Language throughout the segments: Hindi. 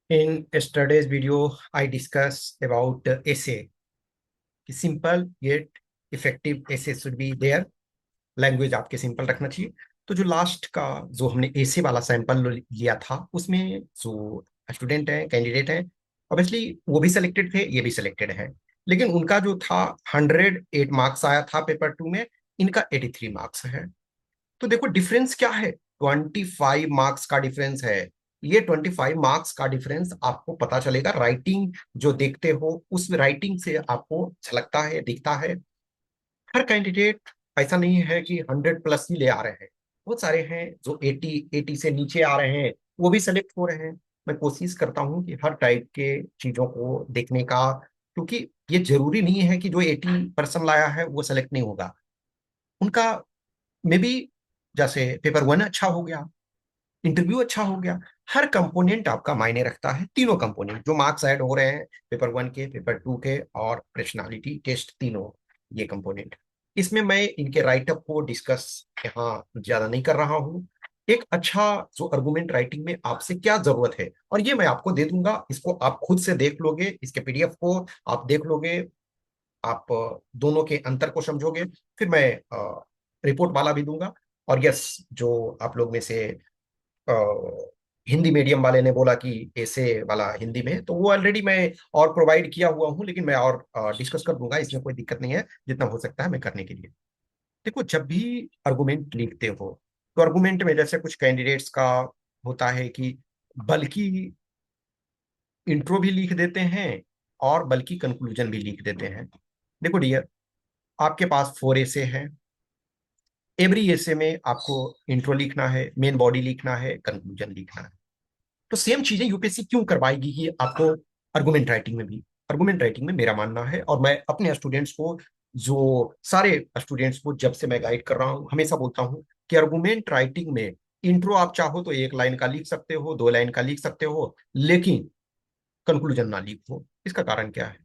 In yesterday's video, I discussed about essay. Simple yet effective essay should be there. Language आपके सिंपल रखना चाहिए। तो जो लास्ट का जो हमने एसे वाला सैंपल लिया था उसमें जो स्टूडेंट है कैंडिडेट है, ऑब्वियसली वो भी सिलेक्टेड थे, ये भी सिलेक्टेड है। लेकिन उनका जो था 108 मार्क्स आया था पेपर 2 में, इनका 83 मार्क्स है। तो देखो डिफरेंस क्या है, 25 मार्क्स का डिफरेंस है। ये 25 मार्क्स का डिफरेंस आपको पता चलेगा राइटिंग जो देखते हो उस राइटिंग से आपको झलकता है, दिखता है। हर कैंडिडेट ऐसा नहीं है कि 100 प्लस ही ले आ रहे हैं। बहुत सारे हैं जो 80 से नीचे आ रहे हैं, वो भी सेलेक्ट हो रहे हैं। मैं कोशिश करता हूँ कि हर टाइप के चीजों को देखने का, क्योंकि ये जरूरी नहीं है कि जो 80% लाया है वो सेलेक्ट नहीं होगा। उनका मे बी, जैसे पेपर 1 अच्छा हो गया, इंटरव्यू अच्छा हो गया। हर कंपोनेंट आपका मायने रखता है, तीनों कंपोनेंट जो मार्क्स ऐड हो रहे हैं, पेपर 1 के, पेपर 2 के और पर्सनालिटी टेस्ट, तीनों ये कंपोनेंट। इसमें मैं इनके राइटअप को डिस्कस यहाँ ज्यादा नहीं कर रहा हूँ। एक अच्छा जो आर्गुमेंट राइटिंग में आपसे क्या जरूरत है, और ये मैं आपको दे दूंगा, इसको आप खुद से देख लोगे, इसके पीडीएफ को आप देख लोगे, आप दोनों के अंतर को समझोगे। फिर मैं रिपोर्ट वाला भी दूंगा। और यस, जो आप लोग में से अ, हिंदी मीडियम वाले ने बोला कि ऐसे वाला हिंदी में, तो वो ऑलरेडी मैं और प्रोवाइड किया हुआ हूँ, लेकिन मैं और डिस्कस कर दूंगा, इसमें कोई दिक्कत नहीं है, जितना हो सकता है मैं करने के लिए। देखो जब भी आर्गुमेंट लिखते हो, तो आर्गुमेंट में जैसे कुछ कैंडिडेट्स का होता है कि बल्कि इंट्रो भी लिख देते हैं और बल्कि कंक्लूजन भी लिख देते हैं। देखो डियर, आपके पास 4 ऐसे हैं। एवरी ऐसे में आपको इंट्रो लिखना है, मेन बॉडी लिखना है, कंक्लूजन लिखना है। तो सेम चीजें यूपीएससी क्यों करवाएगी कि आपको आर्गुमेंट राइटिंग में भी। आर्गुमेंट राइटिंग में मेरा मानना है, और मैं अपने स्टूडेंट्स को, जो सारे स्टूडेंट्स को जब से मैं गाइड कर रहा हूं, हमेशा बोलता हूं कि आर्गुमेंट राइटिंग में इंट्रो आप चाहो तो 1 लाइन का लिख सकते हो, 2 लाइन का लिख सकते हो, लेकिन कंक्लूजन ना लिखो। इसका कारण क्या है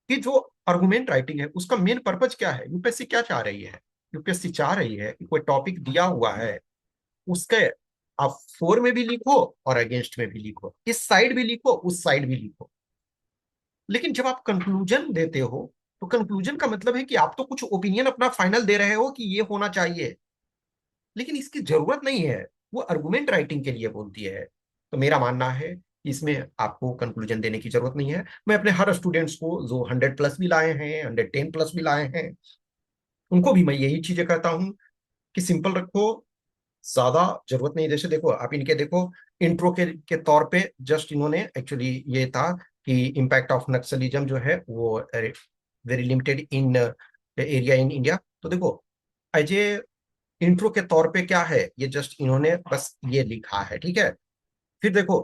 कि जो आर्गुमेंट राइटिंग है उसका मेन पर्पज क्या है, यूपीएससी क्या चाह रही है। यूपीएससी चाह रही है कि कोई टॉपिक दिया हुआ है, उसके आप फोर में भी लिखो और अगेंस्ट में भी लिखो, इस साइड भी लिखो, उस साइड भी लिखो। लेकिन जब आप कंक्लूजन देते हो, तो कंक्लूजन का मतलब है कि आप तो कुछ ओपिनियन अपना फाइनल दे रहे हो कि ये होना चाहिए, लेकिन इसकी जरूरत नहीं है। वो आर्गुमेंट राइटिंग के लिए बोलती है। तो मेरा मानना है कि इसमें आपको कंक्लूजन देने की जरूरत नहीं है। मैं अपने हर स्टूडेंट्स को जो 100 प्लस भी लाए हैं, 110 प्लस भी लाए हैं, उनको भी मैं यही चीजें कहता हूँ कि सिंपल रखो, ज्यादा जरूरत नहीं। जैसे देखो, आप इनके देखो, इंट्रो के तौर पे जस्ट इन्होंने एक्चुअली ये था कि इम्पैक्ट ऑफ नक्सलिज्म जो है वो very limited in area in India. तो देखो एज ए इंट्रो के तौर पे क्या है, ये जस्ट इन्होंने बस ये लिखा है, ठीक है। फिर देखो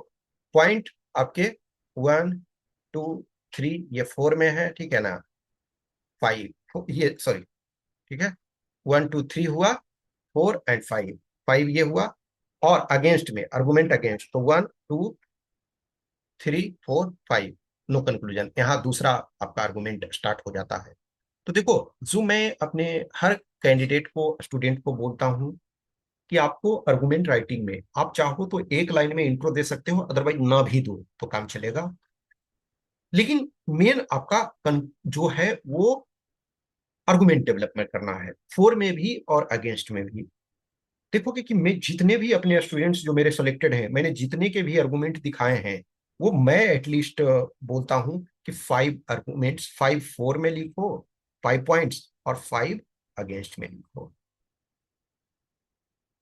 पॉइंट आपके 1, 2, 3, ये 4 में है, ठीक है ना, 5, ये सॉरी, ठीक है, 1, 2, 3 हुआ, 4 एंड 5, 5 ये हुआ। और अगेंस्ट में आर्गुमेंट अगेंस्ट, तो 1, 2, 3, 4, 5, नो कंक्लूजन, यहाँ दूसरा आपका आर्गुमेंट स्टार्ट हो जाता है। तो देखो, जो मैं अपने हर कैंडिडेट को, स्टूडेंट को बोलता हूँ कि आपको आर्गुमेंट राइटिंग में आप चाहो तो 1 लाइन में इंट्रो दे सकते हो, अदरवाइज ना भी दो तो काम चलेगा। लेकिन मेन आपका जो है वो आर्गुमेंट डेवलपमेंट करना है, फोर में भी और अगेंस्ट में भी। देखोगे कि मैं जितने भी अपने स्टूडेंट्स जो मेरे सेलेक्टेड हैं, मैंने जितने के भी आर्गुमेंट दिखाए हैं, वो मैं एटलीस्ट बोलता हूं कि 5 आर्गुमेंट्स, 5 फोर में लिखो, 5 पॉइंट्स, और 5 अगेंस्ट में लिखो।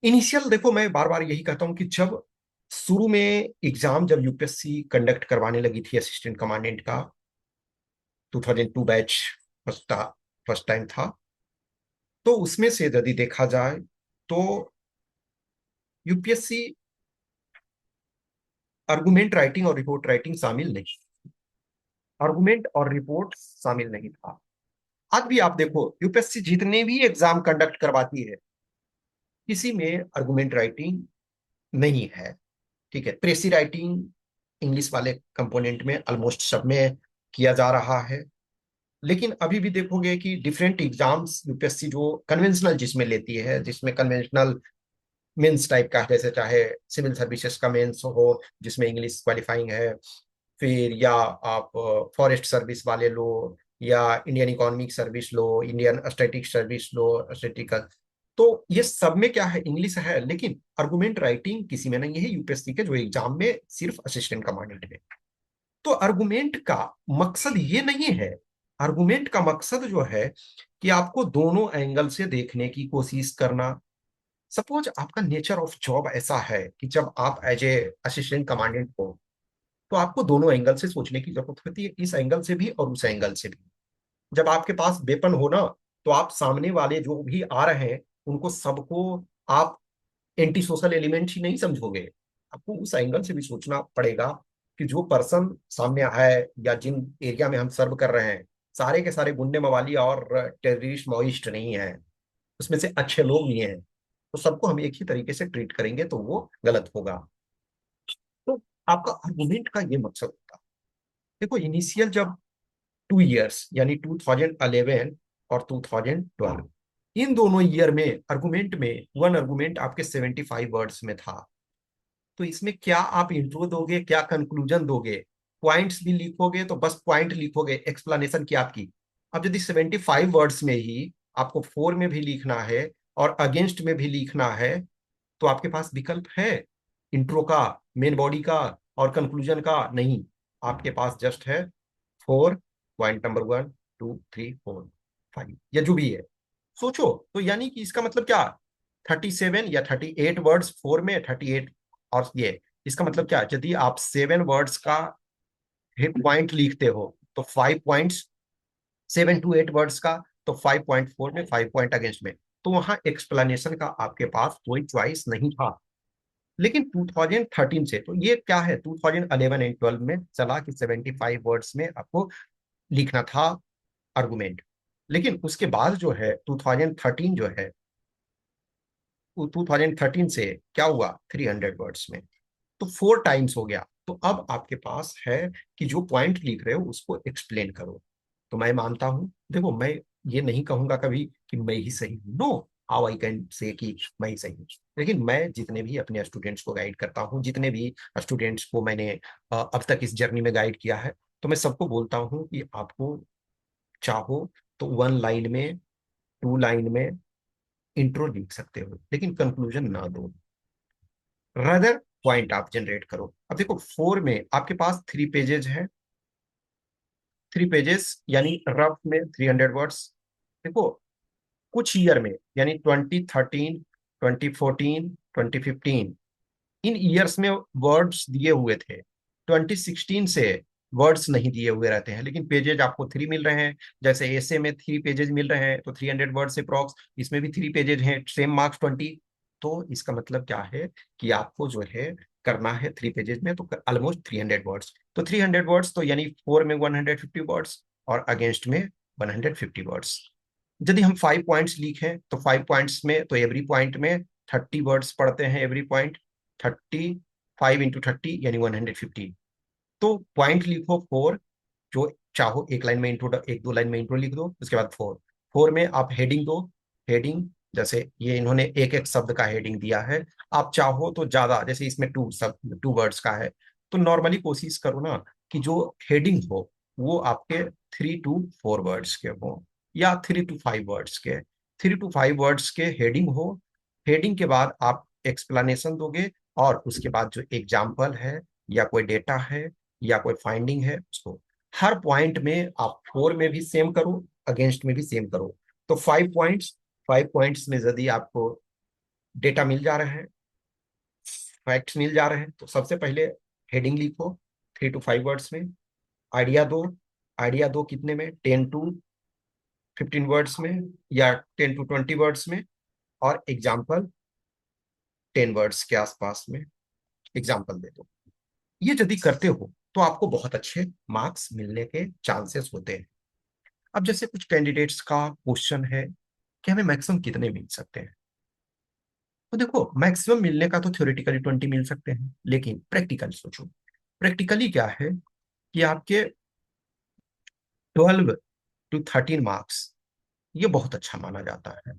इनिशियल देखो, मैं बार बार यही कहता हूं कि जब शुरू में एग्जाम, जब यूपीएससी कंडक्ट करवाने लगी थी असिस्टेंट कमांडेंट का, 2002 बैच फर्स्ट फर्स्ट टाइम था, तो उसमें से यदि देखा जाए तो यूपीएससी आर्गुमेंट राइटिंग और रिपोर्ट राइटिंग शामिल नहीं, आर्गुमेंट और रिपोर्ट शामिल नहीं था। आज भी आप देखो, यूपीएससी जितने भी एग्जाम कंडक्ट करवाती है, किसी में आर्गुमेंट राइटिंग नहीं है, ठीक है। प्रेसी राइटिंग इंग्लिश वाले कंपोनेंट में ऑलमोस्ट सब में किया जा रहा है। लेकिन अभी भी देखोगे कि डिफरेंट एग्जाम्स यूपीएससी जो कन्वेंशनल जिसमें लेती है, जिसमें कन्वेंशनल मेंस टाइप का, जैसे चाहे सिविल सर्विसेज का मेंस हो जिसमें इंग्लिश क्वालिफाइंग है, फिर या आप फॉरेस्ट सर्विस वाले लो, या इंडियन इकोनॉमिक सर्विस लो, इंडियन स्टैटिक सर्विस लो, स्टैटिकल। तो ये सब में क्या है, इंग्लिश है, लेकिन आर्गुमेंट राइटिंग किसी में नहीं है यूपीएससी के जो एग्जाम में सिर्फ असिस्टेंट कमांडेंट में। तो आर्गुमेंट का मकसद ये नहीं है, आर्गुमेंट का मकसद जो है कि आपको दोनों एंगल से देखने की कोशिश करना। सपोज आपका नेचर ऑफ जॉब ऐसा है कि जब आप एज ए असिस्टेंट कमांडेंट हो तो आपको दोनों एंगल से सोचने की जरूरत होती है, इस एंगल से भी और उस एंगल से भी। जब आपके पास वेपन हो ना, तो आप सामने वाले जो भी आ रहे हैं उनको सबको आप एंटी सोशल एलिमेंट ही नहीं समझोगे, आपको उस एंगल से भी सोचना पड़ेगा कि जो पर्सन सामने है या जिन एरिया में हम सर्व कर रहे हैं, सारे के सारे गुंडे मवाली और टेररिस्ट माओइस्ट नहीं है, उसमें से अच्छे लोग भी हैं। तो सबको हम एक ही तरीके से ट्रीट करेंगे तो वो गलत होगा। तो आपका आर्गुमेंट का ये मकसद होता है। देखो इनिशियल जब 2 इयर्स यानी 2011 और 2012, इन दोनों ईयर में आर्गुमेंट में वन आर्गुमेंट आपके 75 वर्ड्स में था। तो इसमें क्या आप इंट्रो दोगे, क्या कंक्लूजन दोगे, पॉइंट्स भी लिखोगे तो बस पॉइंट लिखोगे, एक्सप्लेनेशन क्या आपकी। अब यदि 75 वर्ड्स में ही आपको फोर में भी लिखना है और अगेंस्ट में भी लिखना है, तो आपके पास विकल्प है इंट्रो का, मेन बॉडी का और कंक्लूजन का? नहीं, आपके पास जस्ट है फोर, पॉइंट नंबर 1 2 3 4 5 या जो भी है। सोचो, तो यानी कि इसका मतलब क्या, 37 या 38 वर्ड्स फोर में, 38, और ये इसका मतलब क्या, यदि आप 7 वर्ड्स का पॉइंट लिखते हो तो 5 पॉइंट्स, 7 to 8 वर्ड्स का तो 5.4 में, 5 पॉइंट अगेंस्ट में। तो वहां एक्सप्लेनेशन का आपके पास कोई चॉइस नहीं था। लेकिन 2013 से तो ये क्या है, 2011 एंड 12 में चला कि 75 वर्ड्स में आपको लिखना था आर्गुमेंट। लेकिन उसके बाद जो है 2013 जो है, 2013 से क्या हुआ, 300 वर्ड्स में। तो 4 टाइम्स हो गया। तो अब आपके पास है कि जो पॉइंट लिख रहे हो उसको एक्सप्लेन करो। तो मैं मानता हूं, देखो मैं ये नहीं कहूंगा कभी कि मैं ही सही हूं, no, how I can say कि मैं ही सही हूँ। लेकिन मैं जितने भी अपने स्टूडेंट्स को गाइड करता हूँ, जितने भी स्टूडेंट्स को मैंने अब तक इस जर्नी में गाइड किया है, तो मैं सबको बोलता हूँ कि आपको चाहो तो 1 लाइन में, 2 लाइन में इंट्रो लिख सकते हो, लेकिन कंक्लूजन ना दो, रदर पॉइंट आप जनरेट करो। अब देखो फोर में आपके पास 3 पेजेस है, 3 पेजेस यानी रफ में 300 वर्ड्स। देखो कुछ ईयर में यानी 2013, 2014, 2015, इन ईयर्स में वर्ड्स दिए हुए थे। 2016 से वर्ड्स नहीं दिए हुए रहते हैं, लेकिन पेजेज आपको 3 मिल रहे हैं। जैसे एसे में 3 पेजेज मिल रहे हैं तो 300 वर्ड से अप्रॉक्स, इसमें भी 3 पेजेज हैं, सेम मार्क्स 20। तो इसका मतलब क्या है कि आपको जो है करना है 3 पेजेज में तो ऑलमोस्ट 300 वर्ड्स। तो 300 वर्ड्स तो यानी फोर में 150 वर्ड्स और अगेंस्ट में 150 वर्ड्स। यदि हम 5 पॉइंट्स लिखें तो 5 पॉइंट्स में तो एवरी पॉइंट में 30 वर्ड्स पढ़ते हैं, एवरी पॉइंट 35 into 30 यानी 150। तो पॉइंट लिखो फोर, जो चाहो 1 लाइन में इंट्रो, 1 2 लाइन में इंट्रो लिख दो, उसके बाद फोर। फोर में आप हेडिंग दो, हेडिंग जैसे ये इन्होंने एक एक शब्द का हेडिंग दिया है, आप चाहो तो ज्यादा, जैसे इसमें 2 वर्ड्स का है, तो नॉर्मली कोशिश करो ना कि जो हेडिंग हो वो आपके 3 to 4 वर्ड्स के हो, या 3 to 5 वर्ड्स के, 3 to 5 वर्ड्स के हेडिंग हो। हेडिंग के बाद आप एक्सप्लेनेशन दोगे, और उसके बाद जो एग्जाम्पल है या कोई डेटा है या कोई फाइंडिंग है उसको, हर पॉइंट में आप फोर में भी सेम करो, अगेंस्ट में भी सेम करो। तो 5 पॉइंट्स, 5 पॉइंट्स में यदि आपको डेटा मिल जा रहा है, फैक्ट्स मिल जा रहे हैं, तो सबसे पहले हेडिंग लिखो 3 to 5 वर्ड्स में। आइडिया दो, आइडिया दो कितने में, 10 to 15 वर्ड्स में या 10 to 20 वर्ड्स में, और एग्जाम्पल 10 वर्ड्स के आसपास में एग्जाम्पल दे दो। ये यदि करते हो तो आपको बहुत अच्छे मार्क्स मिलने के चांसेस होते हैं। अब जैसे कुछ कैंडिडेट्स का क्वेश्चन है कि हमें मैक्सिमम कितने मिल सकते हैं, तो देखो मैक्सिमम मिलने का तो थ्योरेटिकली 20 मिल सकते हैं, लेकिन प्रैक्टिकली सोचो। प्रैक्टिकली क्या है कि आपके 12 to 13 मार्क्स ये बहुत अच्छा माना जाता है।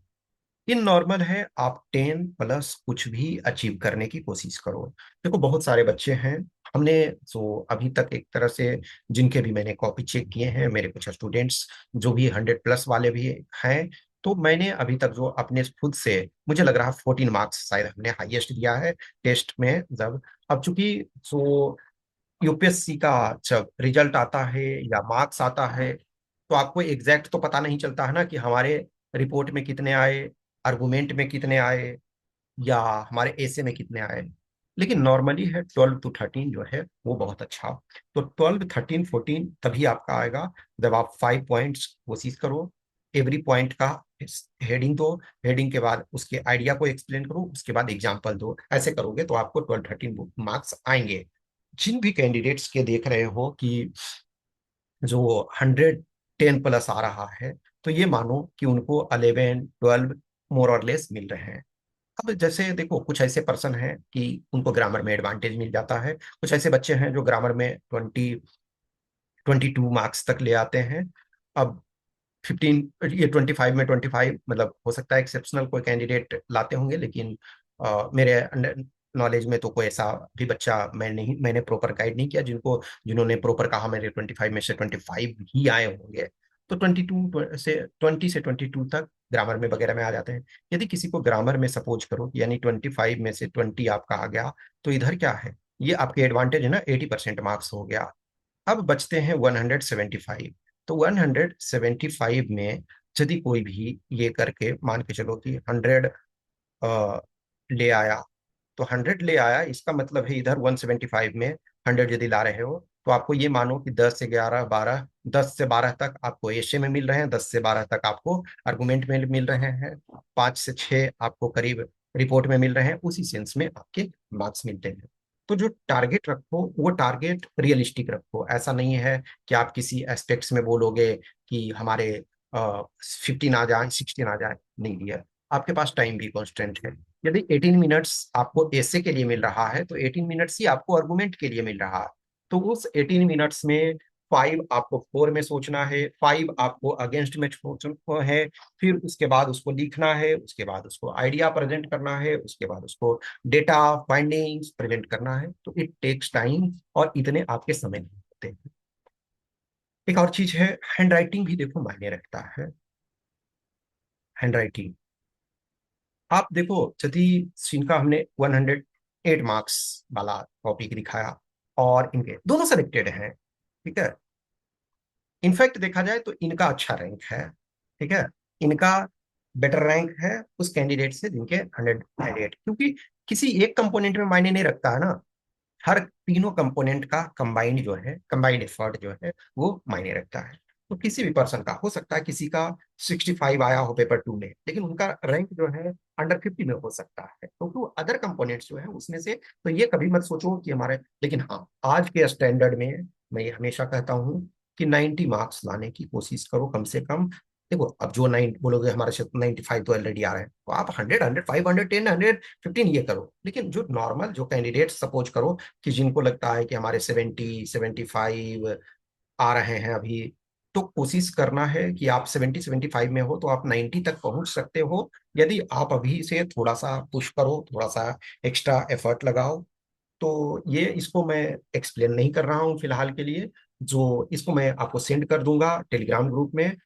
इन नॉर्मल है, आप 10 प्लस कुछ भी अचीव करने की कोशिश करो। देखो बहुत सारे बच्चे हैं, हमने जो अभी तक एक तरह से जिनके भी मैंने कॉपी चेक किए हैं, मेरे कुछ स्टूडेंट्स जो भी 100 प्लस वाले भी हैं, तो मैंने अभी तक जो अपने खुद से मुझे लग रहा 14 मार्क्स शायद हमने हाईएस्ट दिया है टेस्ट में। जब अब चूंकि जो यूपीएससी का जब रिजल्ट आता है या मार्क्स आता है, तो आपको एग्जैक्ट तो पता नहीं चलता है ना कि हमारे रिपोर्ट में कितने आए, आर्गुमेंट में कितने आए, या हमारे ऐसे में कितने आए। लेकिन नॉर्मली है 12 to 13 जो है वो बहुत अच्छा। तो 12, 13, 14 तभी आपका आएगा जब आप 5 पॉइंट्स कोशिश करो, एवरी पॉइंट का हेडिंग दो, हेडिंग के बाद उसके आइडिया को एक्सप्लेन करो, उसके बाद एग्जाम्पल दो। ऐसे करोगे तो आपको 12, 13 मार्क्स आएंगे। जिन भी कैंडिडेट्स के देख रहे हो कि जो 110 प्लस आ रहा है, तो ये मानो कि उनको 11, 12 मोर और लेस मिल रहे हैं। अब जैसे देखो कुछ ऐसे पर्सन हैं कि उनको ग्रामर में एडवांटेज मिल जाता है, कुछ ऐसे बच्चे हैं जो ग्रामर में 22 मार्क्स तक ले आते हैं। अब 15, ये 25 में 25 मतलब हो सकता है एक्सेप्शनल कोई कैंडिडेट लाते होंगे, लेकिन मेरे नॉलेज में तो कोई ऐसा भी बच्चा मैंने प्रॉपर गाइड नहीं किया जिन्होंने प्रॉपर कहा मेरे 25 में से 25 ही आए होंगे। तो 20 से 22 तक ग्रामर में वगैरह में आ जाते हैं। यदि किसी को ग्रामर में सपोज करो यानी 25 में से 20 आपका आ गया, तो इधर क्या है, ये आपके एडवांटेज है ना, 80% मार्क्स हो गया। अब बचते हैं 175। तो 175 में यदि कोई भी ये करके मान के चलो कि 100 ले आया, तो 100 ले आया, इसका मतलब है इधर 175 में 100 यदि ला रहे हो, तो आपको ये मानो कि 10 से 11, 12, 10 से 12 तक आपको एशे में मिल रहे हैं, 10 से 12 तक आपको आर्गुमेंट में मिल रहे हैं, 5 से 6 आपको करीब रिपोर्ट में मिल रहे हैं। उसी सेंस में आपके मार्क्स मिलते हैं। तो जो टारगेट रखो वो टारगेट रियलिस्टिक रखो। ऐसा नहीं है कि आप किसी एस्पेक्ट्स में बोलोगे कि हमारे 15 आ जाए, 16 आ जाए, नहीं दिया। आपके पास टाइम भी कॉन्स्टेंट है। यदि 18 मिनट्स आपको ऐसे के लिए मिल रहा है, तो 18 मिनट्स ही आपको आर्गुमेंट के लिए मिल रहा है। तो उस 18 मिनट्स में 5 आपको फोर में सोचना है, 5 आपको अगेंस्ट में सोचना है, फिर उसके बाद उसको लिखना है, उसके बाद उसको आइडिया प्रेजेंट करना है, उसके बाद उसको डेटा फाइंडिंग्स प्रेजेंट करना है। तो इट टेक्स टाइम, और इतने आपके समय नहीं होते। एक और चीज है, हैंड राइटिंग भी देखो मायने रखता है। हैंड राइटिंग आप देखो, यदि इनका हमने 108 मार्क्स वाला टॉपिक दिखाया और इनके दोनों सेलेक्टेड हैं, ठीक है, इनफैक्ट देखा जाए तो इनका अच्छा रैंक है, ठीक है, इनका बेटर रैंक है उस कैंडिडेट से जिनके 198, क्योंकि किसी एक कंपोनेंट में मायने नहीं रखता है ना, हर तीनों कंपोनेंट का कंबाइंड जो है, कंबाइंड एफर्ट जो है वो मायने रखता है। तो किसी भी पर्सन का हो सकता है, किसी का 65 आया हो पेपर 2 में, लेकिन उनका रैंक जो है अंडर 50 में हो सकता है, क्योंकि तो अदर कंपोनेंट्स जो है उसमें से। तो ये कभी मत सोचो कि हमारे, लेकिन हाँ, आज के स्टैंडर्ड में मैं ये हमेशा कहता हूँ कि 90 मार्क्स लाने की कोशिश करो कम से कम। देखो अब जो 9 बोलोगे हमारे से 95 तो ऑलरेडी आ रहे हैं, तो आप 100, 105, 110, 115 ये करो। लेकिन जो नॉर्मल जो कैंडिडेट सपोज करो कि जिनको लगता है कि हमारे 70, 75 आ रहे हैं अभी, तो कोशिश करना है कि आप 70, 75 में हो तो आप 90 तक पहुंच सकते हो। यदि आप अभी से थोड़ा सा पुश करो, थोड़ा सा एक्स्ट्रा एफर्ट लगाओ, तो ये इसको मैं एक्सप्लेन नहीं कर रहा हूँ फिलहाल के लिए, जो इसको मैं आपको सेंड कर दूंगा टेलीग्राम ग्रुप में।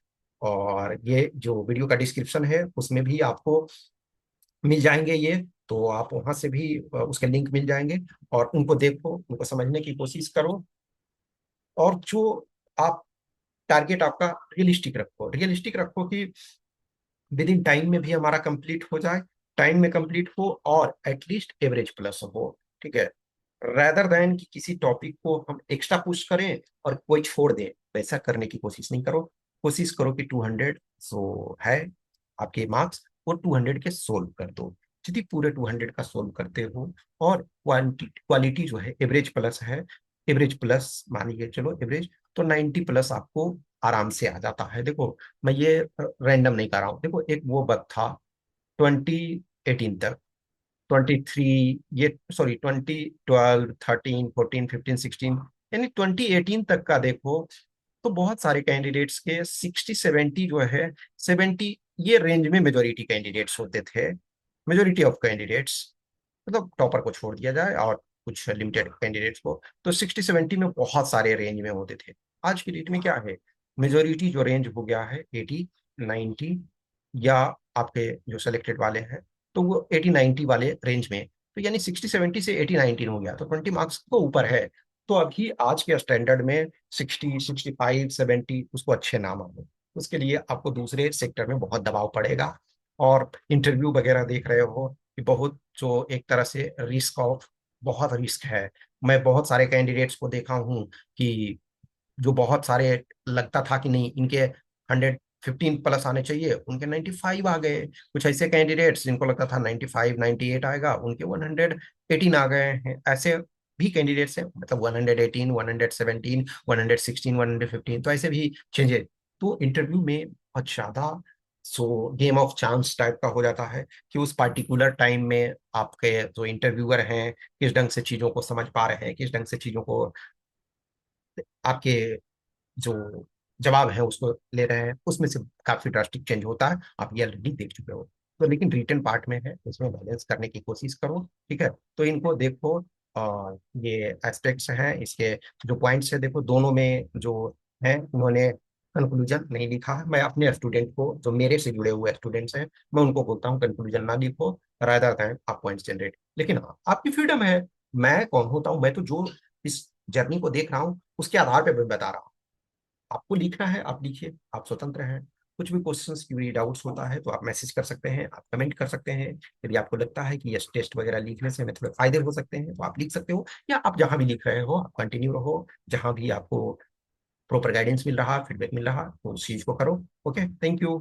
और ये जो वीडियो का डिस्क्रिप्शन है उसमें भी आपको मिल जाएंगे ये, तो आप वहां से भी उसके लिंक मिल जाएंगे, और उनको देखो, उनको समझने की कोशिश करो। और जो आप टारगेट आपका रियलिस्टिक रखो, रियलिस्टिक रखो कि विद इन टाइम में भी हमारा कंप्लीट हो जाए, टाइम में कंप्लीट हो और एटलीस्ट एवरेज प्लस हो, ठीक है, रेदर देन कि किसी टॉपिक को हम एक्स्ट्रा पुश करें और कोई छोड़ दे, वैसा करने की कोशिश नहीं करो। कोशिश करो कि 200 जो है आपके मार्क्स, वो 200 के सोल्व कर दो। यदि पूरे 200 का सोल्व करते हो और क्वांटिटी क्वालिटी जो है एवरेज प्लस है, एवरेज प्लस मानिए चलो एवरेज, तो 90 प्लस आपको आराम से आ जाता है। देखो मैं ये रैंडम नहीं कर रहा हूँ, देखो एक वो वक्त था 2018 तक, 23, ये सॉरी 2012, 13, 14, 15, 16, यानी 2018 तक का देखो, तो बहुत सारे कैंडिडेट्स के 60, 70 जो है, 70 ये रेंज में मेजोरिटी कैंडिडेट्स होते थे, मेजोरिटी ऑफ कैंडिडेट्स, मतलब टॉपर को छोड़ दिया जाए और कुछ लिमिटेड कैंडिडेट्स को, तो 60-70 में बहुत सारे रेंज में होते थे। आज की डेट में क्या है, मेजोरिटी जो रेंज हो गया है 80-90, या आपके जो सिलेक्टेड वाले हैं तो वो 80-90 वाले रेंज में, तो यानी 60-70 से 80-90 हो गया, तो 20 मार्क्स को ऊपर है। तो अभी आज के स्टैंडर्ड में 60-65-70 उसको अच्छे ना मानो, उसके लिए आपको दूसरे सेक्टर में बहुत दबाव पड़ेगा। और इंटरव्यू वगैरह देख रहे हो कि बहुत जो एक तरह से रिस्क ऑफ, बहुत रिस्क है। मैं बहुत सारे कैंडिडेट्स को देखा हूँ कि जो बहुत सारे लगता था कि नहीं इनके 115 प्लस आने चाहिए, उनके 95 आ गए। कुछ ऐसे कैंडिडेट्स जिनको लगता था 95-98 आएगा, उनके 118 आ गए हैं। ऐसे भी कैंडिडेट्स हैं, मतलब 118, 117, 116, 115, तो ऐसे भी चेंजेस। तो इंटरव्यू में बहुत ज्यादा सो गेम ऑफ चांस टाइप का हो जाता है कि उस पार्टिकुलर टाइम में आपके जो इंटरव्यूअर हैं किस ढंग से चीजों को समझ पा रहे हैं, किस ढंग से चीजों को आपके जो जवाब है उसको ले रहे हैं, उसमें से काफी ड्रास्टिक चेंज होता है, आप ये ऑलरेडी देख चुके हो। तो लेकिन रिटर्न पार्ट में है, उसमें बैलेंस करने की कोशिश करो, ठीक है। तो इनको देखो, और ये एस्पेक्ट्स हैं इसके, जो पॉइंट्स है देखो दोनों में जो है, उन्होंने कंक्लूजन नहीं लिखा है। मैं अपने स्टूडेंट को, जो मेरे से जुड़े हुए स्टूडेंट्स हैं, मैं उनको बोलता हूँ कंक्लूजन ना लिखो, रादर देन आप पॉइंट्स जनरेट। लेकिन हाँ, आपकी फ्रीडम है। मैं कौन होता हूँ, मैं तो जो इस जर्नी को देख रहा हूँ उसके आधार पर बता रहा हूँ। आपको लिखना है आप लिखिए, आप स्वतंत्र हैं। कुछ भी क्वेश्चंस की डाउट्स होता है तो आप मैसेज कर सकते हैं, आप कमेंट कर सकते हैं। यदि आपको लगता है कि यस टेस्ट वगैरह लिखने से हमें थोड़े फायदे हो सकते हैं तो आप लिख सकते हो, या आप जहां भी लिख रहे हो आप कंटिन्यू रहो। जहां भी आपको प्रॉपर गाइडेंस मिल रहा, फीडबैक मिल रहा, तो उस चीज को करो। Okay, thank you.